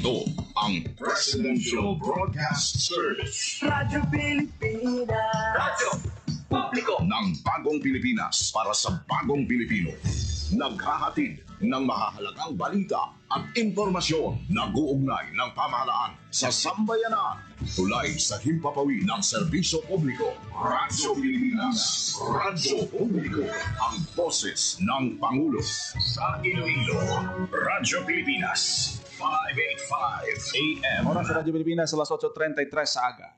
Ito ang Presidential Broadcast Service. Radyo Pilipinas. Radyo Publiko ng Bagong Pilipinas para sa Bagong Pilipino. Naghahatid ng mahahalagang balita at impormasyon na guugnay ng pamahalaan sa sambayanan. Tulay sa himpapawid ng serbisyo publiko. Radyo Pilipinas. Radyo Publiko. Ang boses ng Pangulo. Sa Iloilo, Radyo Pilipinas. 585 AM. Oras sa Radyo Pilipinas, alas 8:33 sa aga.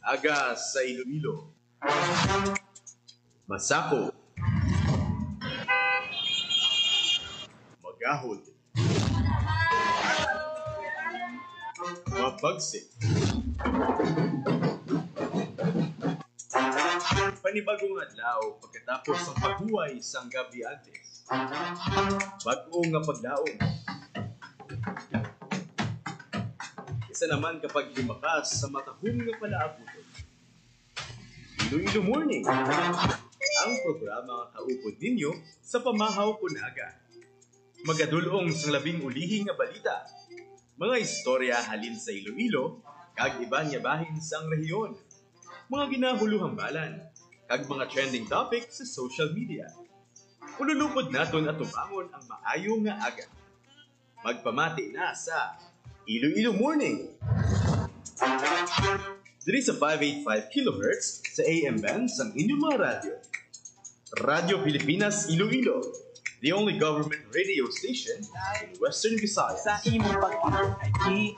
Aga sa Iloilo. Masako. Magahod. Mabagsik. Panibagong adlaw pagkatapos ng paghuway sang gabi antes. Bago nga paglaom. Isa naman kapag lumakas sa matahong nga palaabuton. Iloilo Morning, ang programa kaupod ninyo sa pamahaw kunaga. Magadulong sa labing ulihing nga balita. Mga istorya halin sa Iloilo, kag iba niya bahin sang rehiyon. Mga ginahuluhang balan, kag mga trending topic sa social media. Ululupod naton at tumangon ang maayo nga aga. Magpamati na sa Iloilo Morning. Diri sa 585 kHz sa AM band sang inyong mga radyo. Radyo Pilipinas Iloilo, the only government radio station in Western Visayas. Sa imong pag-iay,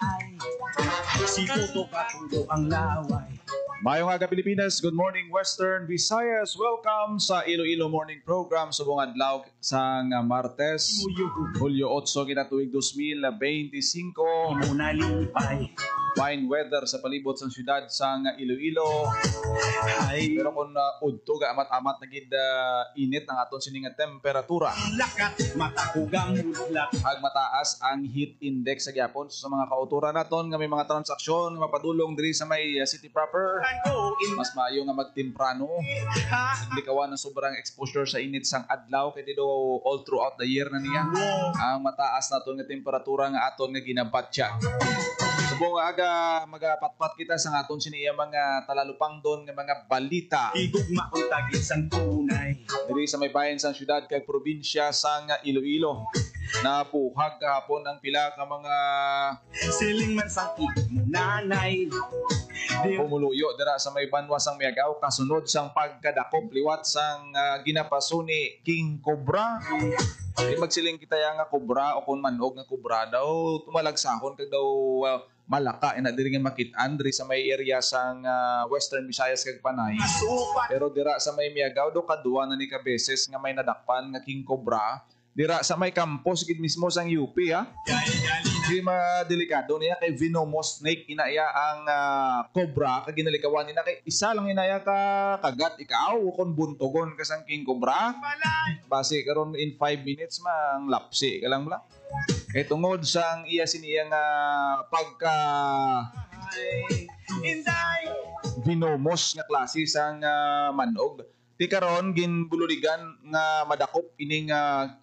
si Tuto Katulo ang laway. Mayong aga Pilipinas, good morning Western Visayas. Welcome sa Iloilo Morning Program subong adlaw sang Martes, Hulyo 8 kita tuig 2025. Muna lipay. Fine weather sa palibot sang syudad sang Iloilo. Ay, Pero kung udto ga amat-amat nagid init ang aton sining nga temperatura. lakat matakugang mudlak. Ag mataas ang heat index sa gyapon sa mga kauturan naton nga may mga transaksyon nga mapadulong diri sa may city proper. Mas maayo nga magtemprano. Likawan ng sobrang exposure sa init sang adlaw kay dito all throughout the year na niya. Ang mataas naton nga temperatura nga aton nga ginabatya. Subong aga magapatpat kita sa aton siniya mga talalupang don nga mga balita. Igugma kung tagit sang tunay. Diri sa may bayan sang syudad kag probinsya sang Iloilo. Napuhag kahapon ang pila ka mga Siling man sang mo nanay. pumuluyo dira sa may banwa sang Miagaw kasunod sang pagkadakop liwat sang ginapaso ni King Cobra. Di magsiling kita nga kobra o kung manog nga kobra daw tumalagsahon kag daw malaka ina diri nga makit-an diri sa may area sang Western Visayas kag Panay. Pero dira sa may Miagaw do kadua na ni ka beses nga may nadakpan nga King Cobra. Dira sa may campus gid mismo sang UP ha. Di madelikado niya kay venomous snake inaya ang cobra kag ginalikawan nina kay isa lang inaya ka kagat ikaw kon buntogon ka sang King Cobra. Base karon in 5 minutes mang lapsi ka lang bla. Kay tungod sang iya siniya nga pagka Inday. venomous nga klase sang manog. Di karon ginbululigan nga madakop ining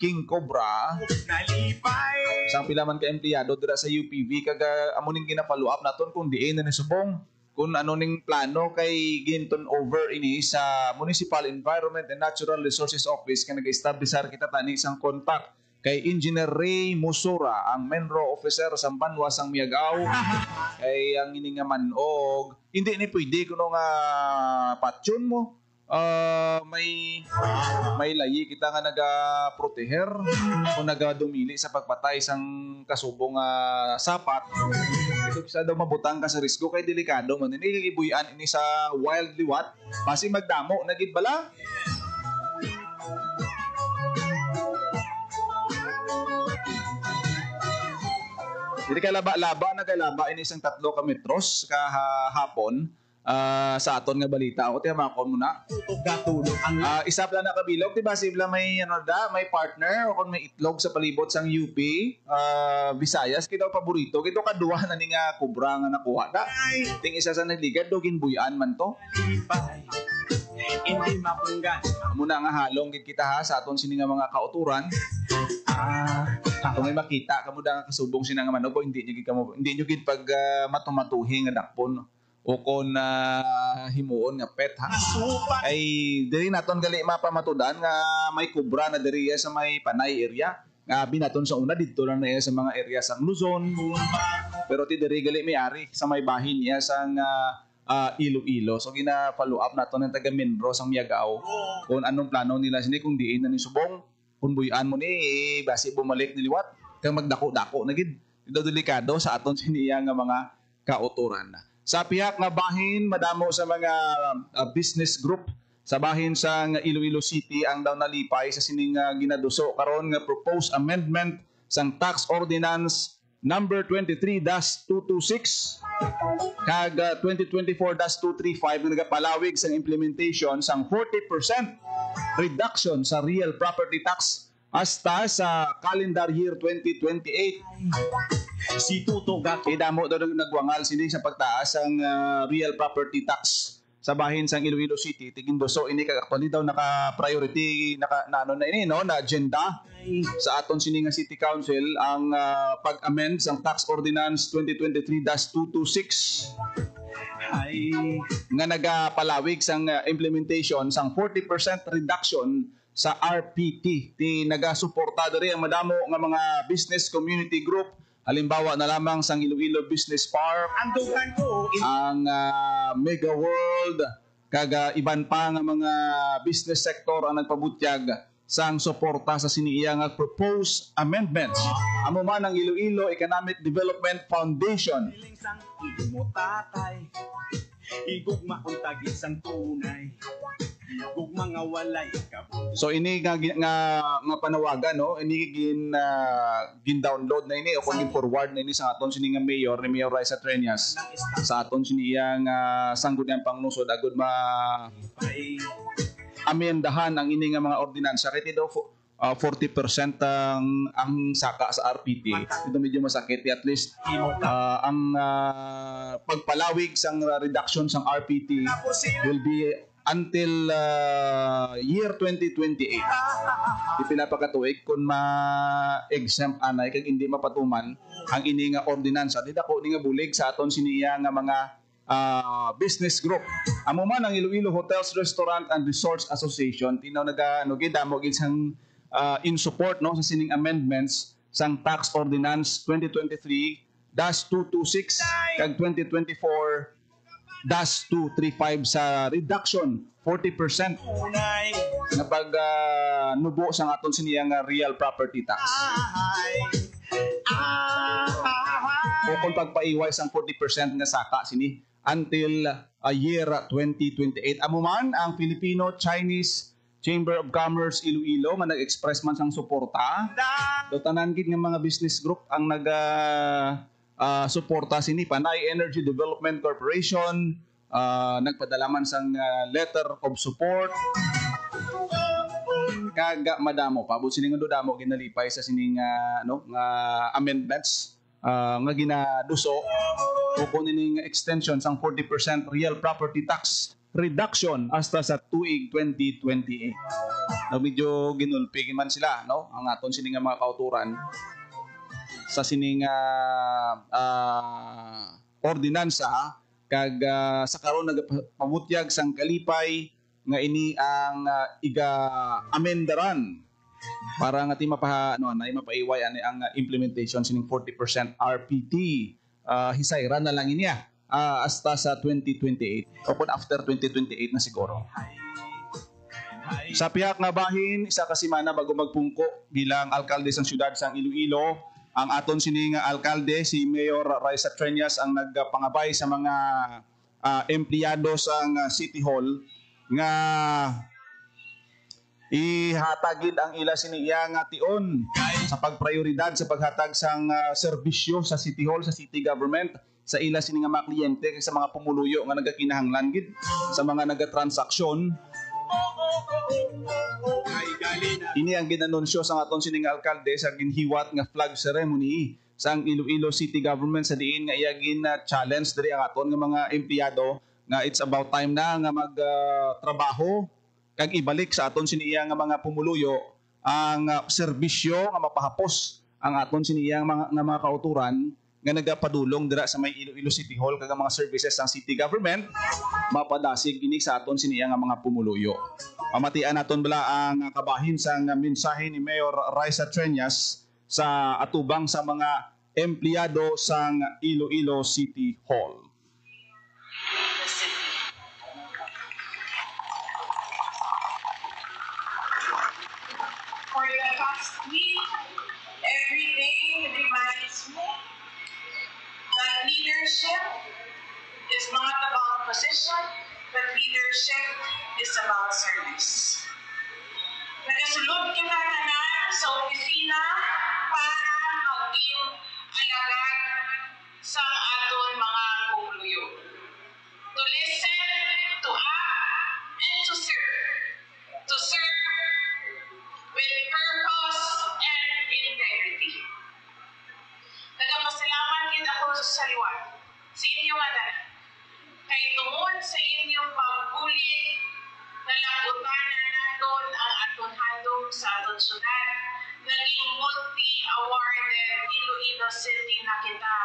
King Cobra Nalipay. sang pila man ka empleyado dira sa UPV kag amo ning gina-follow up naton kung diin na ni subong kung ano ning plano kay ginton over ini sa Municipal Environment and Natural Resources Office kay nag-establishar kita tani sang kontak kay Engineer Ray Musura ang Menro Officer sa Banwa sang Miagaw kay ang ini nga manog hindi ni pwede kuno nga patyon mo. May layi kita nga naga-proteher o naga-dumili sa pagpatay sang kasubong sapat. Ito bisa daw mabutang ka sa risgo kay delikado man ini ibuyan ini sa wild liwat basi magdamo nagid bala. Dili kay laba-laba nagalaba ini isang 3 ka metros kahapon. Sa aton nga balita ako tiyamakon mo na Tuto Katulo ang isa pala na kabilog diba sibla may may partner o kung may itlog sa palibot sang UP Visayas kitaw paborito kito kaduwa na ni nga kubra nga nakuha da ting isa sa nagligad do ginbuyan man to lipay. hindi mapunggan. Muna nga halong gid kita ha sa aton sini nga mga kauturan. Kung may makita kamo da nga kasubong sina nga manog, hindi nyo gid pag matumatuhi nga dakpon o kon himuon nga pet ha. Ay diri naton gali mapamatudan nga may kubra na diri sa may Panay area. Nga binaton sa una dito lang na sa mga area sang Luzon. Pero ti diri gali may ari sa may bahin niya sang Iloilo. So gina-follow up nato ng taga Mindro sang Miagao kung anong plano nila sini kung diin na ni subong kung buyan mo ni basi bumalik ni liwat kang magdako-dako na gid. Ito delikado sa aton siniya nga mga kauturan. Sa pihak nga bahin madamo sa mga business group sa bahin sa Iloilo City ang daw nalipay sa sining ginaduso karon nga proposed amendment sang Tax Ordinance number 23-226 kag 2024-235 nga nagapalawig sang implementation sang 40% reduction sa real property tax hasta sa calendar year 2028. Si Tuto Gato. Damo daw nagwangal sini sa pagtaas ang real property tax sa bahin sang Iloilo City. Tigindoso ini kag actually daw naka-priority na agenda sa aton sini nga City Council ang pag-amend sang Tax Ordinance 2023-226 nga nagapalawig sang implementation sang 40% reduction sa RPT. Ti nagasuporta diri ang madamo nga mga business community group. Halimbawa na lamang sang Iloilo Business Park, Andugan ko. ang Mega World, kaga iban pa nga mga business sector ang nagpabutyag sang suporta sa siniya nga proposed amendments. Amo man ang Iloilo Economic Development Foundation. Piling sang imo tatay. Igugma kung tagit sang tunay. Igugma nga walay kabut. So ini nga panawagan no, ini gin-download na ini o kung forward na ini sa aton sini nga mayor ni Mayor Raisa Treñas sa aton siniya nga sangguniang panglungsod agud ma amendahan ang ini nga mga ordinansa kay daw 40% ang saka sa RPT. Ito medyo masakit. At least ang pagpalawig sang reduction sang RPT will be until year 2028. Ipinapakatuig kung ma-exempt anay kag hindi mapatuman ang ini nga ordinansa. Di dako ni nga bulig sa aton siniya nga mga business group. Amo man ang Iloilo Hotels, Restaurant and Resorts Association tinaw gidamo gid sang in support no sa sining amendments sang Tax Ordinance 2023-226 kag 2024-235 sa reduction 40% na pag nubo sang aton siniya nga real property tax. O kung pagpaiway sang 40% nga saka sini until year 2028. Amo man ang Filipino-Chinese Chamber of Commerce Iloilo nga nag-express man sang suporta. Do tanan gid nga mga business group ang suporta sini. Panay Energy Development Corporation nagpadala man sang letter of support. Kaga madamo pabot sini nga damo ginalipay sa sining nga amendments nga ginaduso o kunin extension sang 40% real property tax reduction hasta sa tuig 2028. Na medyo ginulpi man sila no ang aton sini nga mga kauturan sa sini nga ordinansa kag sa karon nagapamutyag sang kalipay nga ini ang iga-amendaran para nga ti mapaiway ani ang implementation sining 40% RPT hisayran na lang inya hasta sa 2028 o kung after 2028 na siguro. Sa pihak nga bahin, isa ka semana bago magpungko bilang alkalde sang syudad sang Iloilo, ang aton sini nga alkalde si Mayor Raisa Treñas ang nagpangabay sa mga empleyado sang City Hall nga ihatagid ang ila siniya nga tion sa pagprioridad sa paghatag sang serbisyo sa City Hall, sa city government sa ila sini nga mga kliyente sa mga pumuluyo nga nagakinahanglan gid sa mga nagatransaksyon. Ini ang ginanunsyo sa aton sini nga alkalde sa ginhiwat nga flag ceremony sa Iloilo City Government sa diin nga iya challenge diri ang aton nga mga empleyado nga it's about time na nga magtrabaho kag ibalik sa aton siniya nga mga pumuluyo ang serbisyo nga mapahapos ang aton siniyang mga kauturan nga nagapadulong dira sa may Iloilo City Hall kag mga services ng city government mapadasig kini sa aton siniya nga mga pumuluyo. Pamatian naton bala ang kabahin sa mensahe ni Mayor Raisa Treñas sa atubang sa mga empleyado sa Iloilo City Hall. For the past week, every day reminds me that leadership is not about position, but leadership is about service. Nagasulod kita tanan sa opisina para maging alagad sa aton mga pumuluyo. To listen, to act, and to serve. To serve with purpose and integrity. Nagpasalamat gid ako sa liwat sa inyong adalan. Kay tungod sa inyong pagbulig, nalabutanan naton ang aton handog sa aton syudad. Naging multi-awarded Iloilo City na kita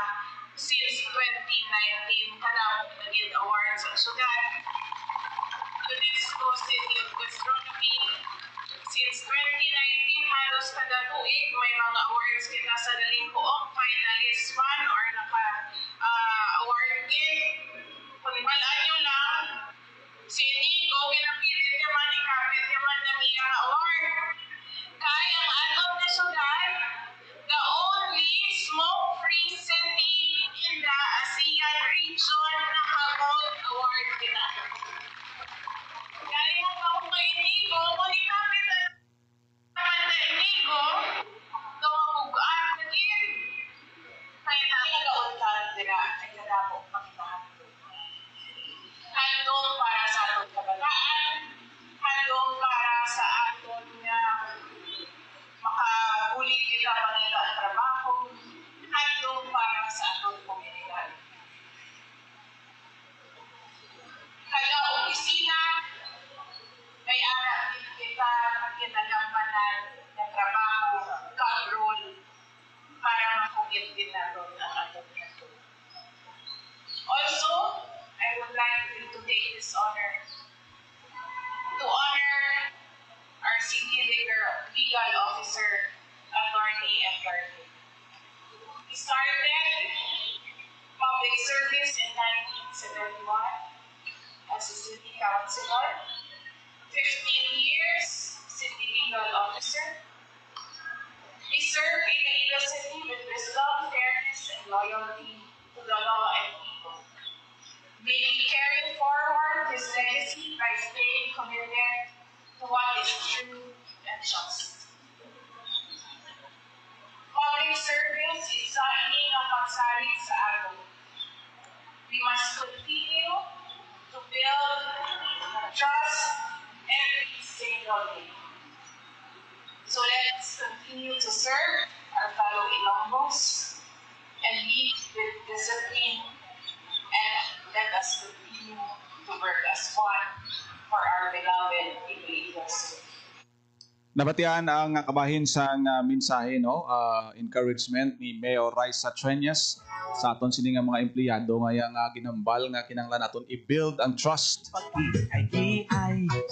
since 2019. Kadamong naging award sa syudad. UNESCO City of Gastronomy. Since 2019, halos kada tuig may mga awards kita sa Dalimpoong finalist man or naka-award kit. Kung balaan nyo lang, si Nico, kinapilit naman, ikapit naman na niya award. Kaya ang atom na syudad, the only smoke-free city in the ASEAN region na ka-gold award kita. Kaya mo pa kung kay Nico, kung ikapit naman na Nico, ito mabugaan na din. Kaya nagagauntan nila ay kadamo pakitahan. Handong para sa aton kabataan, handong para sa aton nga makabulig kita Manila ang trabaho, handong para sa aton komunidad. Kaya opisina, may anak din kita kinalamanan ng trabaho, ka-role, para makugit din natin ang aton nato. Also, I would like to take this honor to honor our city legal officer, Attorney Edgar. He started public service in 1971 as a city councilor, 15 years city legal officer. He served in Iloilo City with wisdom, fairness, and loyalty to the law and people. May he carry forward his legacy by staying committed to what is true and just. Public service is not only ang pagsalig sa atin. We must continue to build trust every single day. So let's continue to serve our fellow Ilonggos and lead with discipline, and let us continue to work as one for our beloved Iloilo City. Nabatian ang kabahin sa mensahe, no? Encouragement ni Mayor Raisa Treñas sa aton sini nga mga empleyado ngayang ginambal nga kinahanglan naton i-build ang trust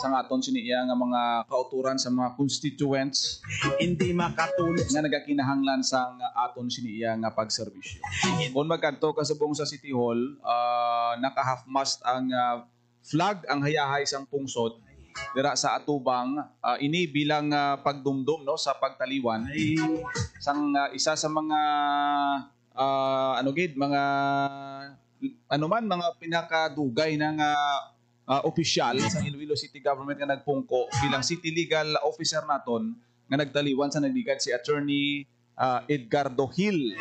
sa aton sini nga mga kauturan sa mga constituents Hindi makatulog nga nagakinahanglan sa aton sini nga pagserbisyo. Kung magkanto kasubong sa City Hall, naka-half mast ang flag ang hayahay sang pungsod dira sa atubang ini bilang pagdumdum, no, sa pagtaliwan sang isa sa mga mga pinakadugay ng opisyal sa Iloilo City Government nga nagpungko bilang city legal officer naton nga nagtaliwan sa nagligad si Attorney Edgardo Hill.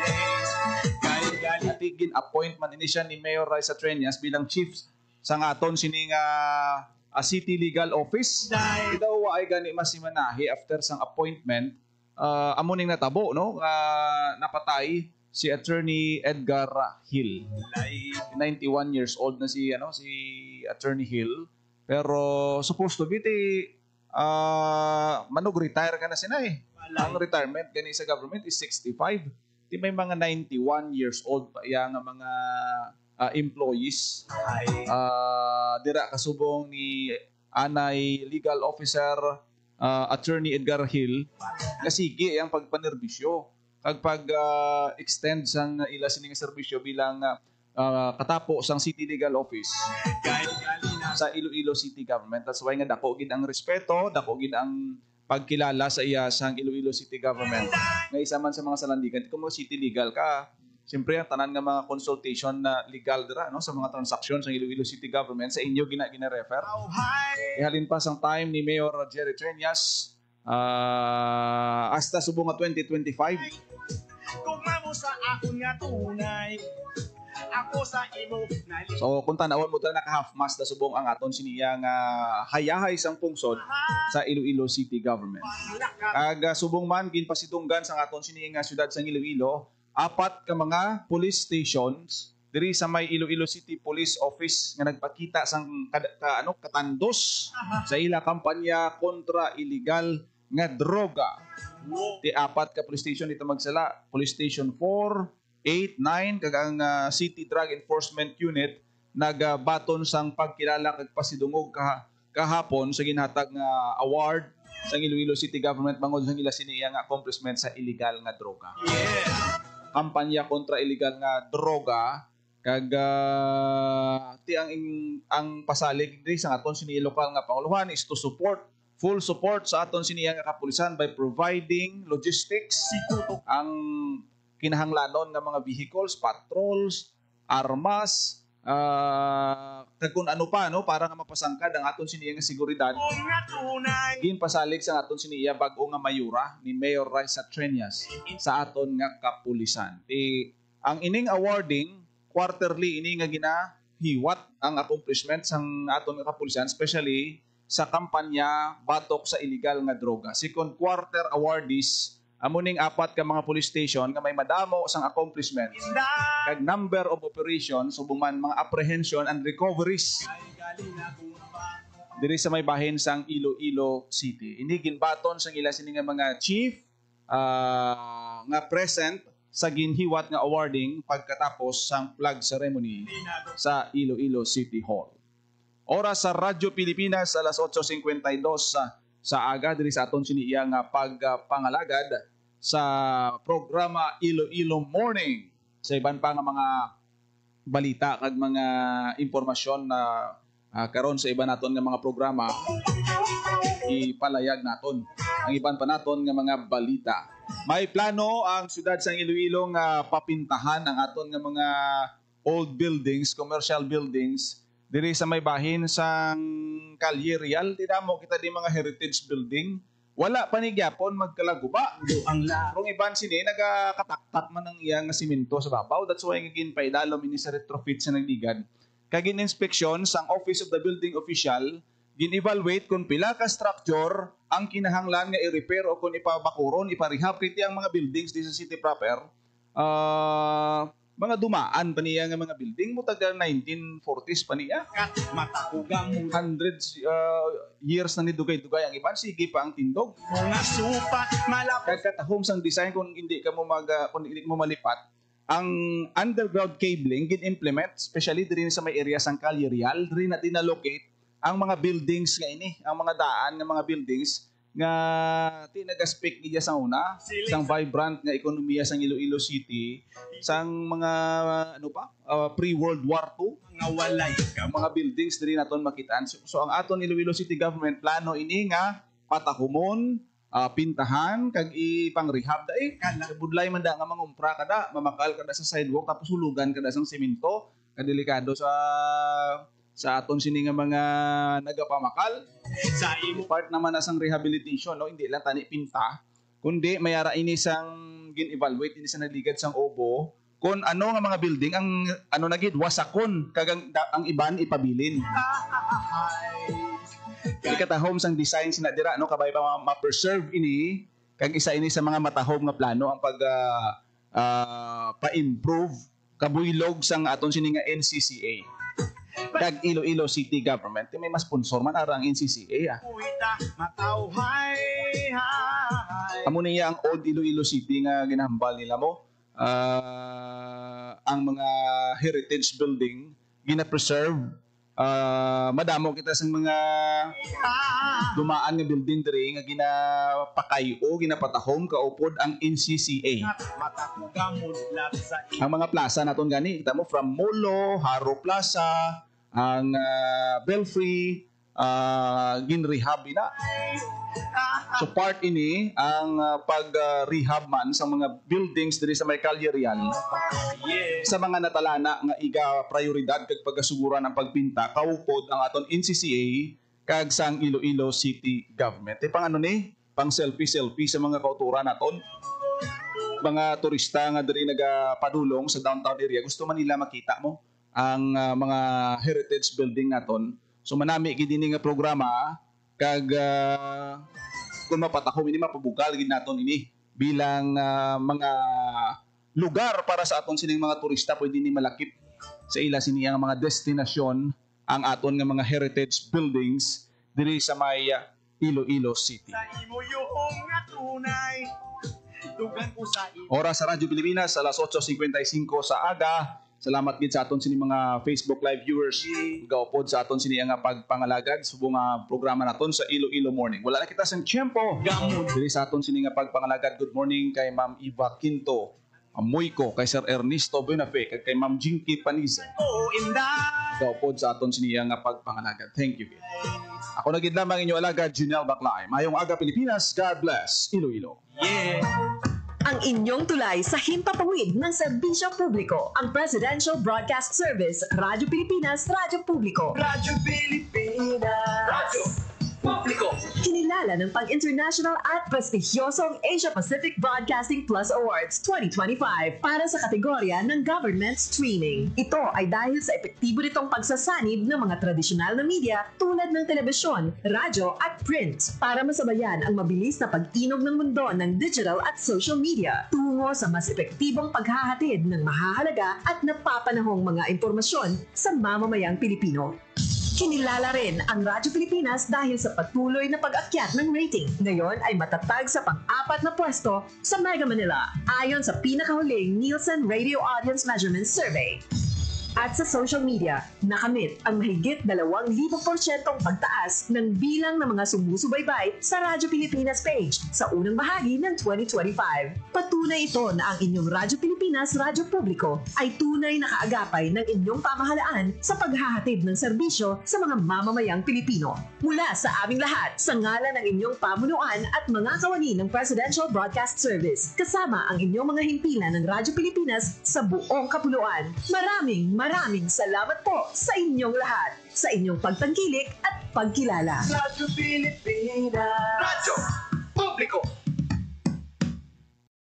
Atigin appointment ini siya ni Mayor Raisa Treñas bilang chief sa aton sining City Legal Office. Daw ay gani masimanahi after sang appointment amo ning natabo, no, napatay si Attorney Edgar Hill. 91 years old na si Attorney Hill, Pero supposed to be manog-retire ka na sina eh. Ang retirement gani sa government is 65. Di may mga 91 years old pa yang mga employees. Dira kasubong ni anay legal officer Attorney Edgar Hill nga sige ang pagpanerbisyo kag extend sang ila sining serbisyo bilang katapo sang City Legal Office sa Iloilo City Government. That's why nga dako gid ang respeto, dako gid ang pagkilala sa iya sang Iloilo City Government. Nga isa man sa mga salandigan, kung mo city legal ka, siyempre ang tanan nga mga consultation na legal dira no sa mga transaksyon sa Iloilo City Government sa inyo gina-refer. Ihalin pa sang time ni Mayor Jerry Treñas hasta subong nga 2025. Kung mo sa akon nga tunay, ako sa imo nali. So kung tanawon mo ta naka-half mast na subong ang aton siniya nga hayahay sang pungsod sa Iloilo City Government. Kag subong man ginpasidunggan sang aton siniya nga syudad sang Iloilo, 4 ka mga police stations diri sa may Iloilo City Police Office nga nagpakita sang katandos sa ila kampanya kontra illegal nga droga. Di 4 ka police station dito magsala, Police Station 4, 8, 9 kag ang City Drug Enforcement Unit nagbaton sang pagkilala kag pasidungog kahapon sa ginhatag nga award sa Iloilo City Government bangod sa ila siniya nga accomplishment sa illegal nga droga. Kampanya kontra illegal nga droga kag ti ang pasalig diri sa aton siniya lokal nga panguluhan is to support full support sa aton siniya nga kapulisan by providing logistics ang kinahanglanon nga mga vehicles, patrols, armas, kag kung ano pa no para nga mapasangkad ang aton siniya nga seguridad. Ginpasalig sa aton siniya bag-o nga mayura ni Mayor Raisa Treñas sa aton nga kapulisan. Ang ining awarding quarterly ini nga ginahiwat ang accomplishment sang aton nga kapulisan especially sa kampanya batok sa illegal nga droga. Second quarter awardees amuning 4 ka mga police station nga may madamo sang accomplishment kag number of operations subong man mga apprehension and recoveries diri sa may bahin sang Iloilo City. Ini ginbaton sang ila sini nga mga chief nga present sa ginhiwat nga awarding pagkatapos sang flag ceremony sa Iloilo City Hall. Oras sa Radyo Pilipinas alas 8:52 sa aga diri sa aton siniya nga pagpangalagad sa programa Iloilo Morning. Sa iban pa nga mga balita kag mga impormasyon na karon sa iban naton nga mga programa ipalayag naton ang iban pa naton nga mga balita. May plano ang syudad sang Iloilo nga papintahan ang aton nga mga old buildings, commercial buildings diri sa may bahin sang Calle Real. Tinamo kita di mga heritage building. Wala pa ni gyapon magkalaguba. Ang larong iban sini nagakataktak man ang iyang simento sa babaw. That's why ginpaidalom ini sa retrofit sa nagligad. Kag inspeksyon sang Office of the Building Official, gin-evaluate kung pila ka structure ang kinahanglan nga i-repair o kung ipabakuron, iparehab kiti ang mga buildings di sa city proper. Mga dumaan pa niya nga mga building mo taga 1940s pa niya. Matakugang Hundreds years na ni dugay-dugay ang iban, sige pa ang tindog. mga supa malapot Kagkatahom sang design kung hindi ka mo kung hindi mo malipat, ang underground cabling gin-implement especially diri sa may area sang Calle Real, diri na dinalocate ang mga buildings nga ini, ang mga daan nga mga buildings nga tinagaspik niya sa una, sang vibrant nga ekonomiya sang Iloilo City, sang mga pre-World War II, mga walay mga buildings diri naton makitaan. So ang aton Iloilo City Government plano ini nga patahumon, pintahan kag ipang-rehab dai. Budlay man da nga mangumpra kada, mamakal kada sa sidewalk tapos hulugan kada sang semento, kadelikado sa aton sini nga mga nagapamakal. sa imo Part naman na sang rehabilitation, no? Hindi lang tani pinta, kundi mayara ini sang gin-evaluate ini sa naligad sang obo kung ano nga mga building ang ano nagid wasakon kag ang iban ipabilin. Ikatahom sang design sinadira no kabay pa ma-preserve ini kag isa ini sa mga matahom nga plano ang pag pa-improve kabuylog sang aton sini nga NCCA. kag Iloilo City Government may mas sponsor man arang NCCA. Kuita matawhay hay. Amo niya ang old Iloilo City nga ginahambal nila mo. Ang mga heritage building gina-preserve. Madamo kita sa mga dumaan nga building diri nga ginapakayo, ginapatahom kaupod ang NCCA. Matakugamod lat sa Ang mga plaza naton gani, kita mo from Molo, Haro Plaza, ang Belfry, ginrehab na. So part ini ang pag-rehab man sa mga buildings diri sa may Calle Real. Sa mga natalana nga iga prioridad kag pagasuguran ang pagpinta kaupod ang aton NCCA kag sang Iloilo City Government. Pang ano ni? Pang selfie sa mga kauturan naton. Mga turista nga diri nagapadulong sa downtown area, gusto man nila makita mo ang mga heritage building naton. So manami gid ini nga programa kag kung mapatahom ini mapabugal gid naton ini bilang mga lugar para sa aton sining mga turista pwede ni malakip sa ila sini ang mga destinasyon ang aton nga mga heritage buildings diri sa may Iloilo City. sa imo yung nga tunay. Dugan ko sa imo. Oras sa Radyo Pilipinas alas 8:55 sa aga. Salamat gid sa aton sini mga Facebook live viewers. Gaupod sa aton sini nga pagpangalagad sa mga programa naton sa Iloilo Morning. Wala na kita sang tiyempo. Diri sa aton sini nga pagpangalagad. Good morning kay Ma'am Eva Quinto, amoy ko kay Sir Ernesto Buenafe kag kay Ma'am Jinky Paniza. Oh, inda. Gaupod sa aton sini nga pagpangalagad. Thank you gid. Ako na gid lamang inyo alagad Junel Baclay. Mayong aga Pilipinas. God bless Iloilo. Yeah. Ang inyong tulay sa himpapawid ng serbisyo publiko, ang Presidential Broadcast Service, Radyo Pilipinas, Radyo Publiko. Radyo Pilipinas. Radyo Publiko. Kinilala ng pang-international at prestigyosong Asia Pacific Broadcasting Plus Awards 2025 para sa kategorya ng Government Streaming. Ito ay dahil sa epektibo nitong pagsasanib ng mga tradisyonal na media tulad ng telebisyon, radyo at print para masabayan ang mabilis na pag-inog ng mundo ng digital at social media tungo sa mas epektibong paghahatid ng mahahalaga at napapanahong mga impormasyon sa mamamayang Pilipino. Kinilala rin ang Radyo Pilipinas dahil sa patuloy na pag-akyat ng rating. Ngayon ay matatag sa pang-4 na pwesto sa Mega Manila ayon sa pinakahuling Nielsen Radio Audience Measurement Survey. At sa social media, nakamit ang mahigit 2,000% pagtaas ng bilang ng mga sumusubaybay sa Radyo Pilipinas page sa unang bahagi ng 2025. Patunay ito na ang inyong Radyo Pilipinas Radyo Publiko ay tunay na kaagapay ng inyong pamahalaan sa paghahatid ng serbisyo sa mga mamamayang Pilipino. Mula sa aming lahat, sa ngalan ng inyong pamunuan at mga kawani ng Presidential Broadcast Service, kasama ang inyong mga himpilan ng Radyo Pilipinas sa buong kapuluan. Maraming salamat po sa inyong lahat, sa inyong pagtangkilik at pagkilala. Radyo Pilipinas. Radyo Publiko.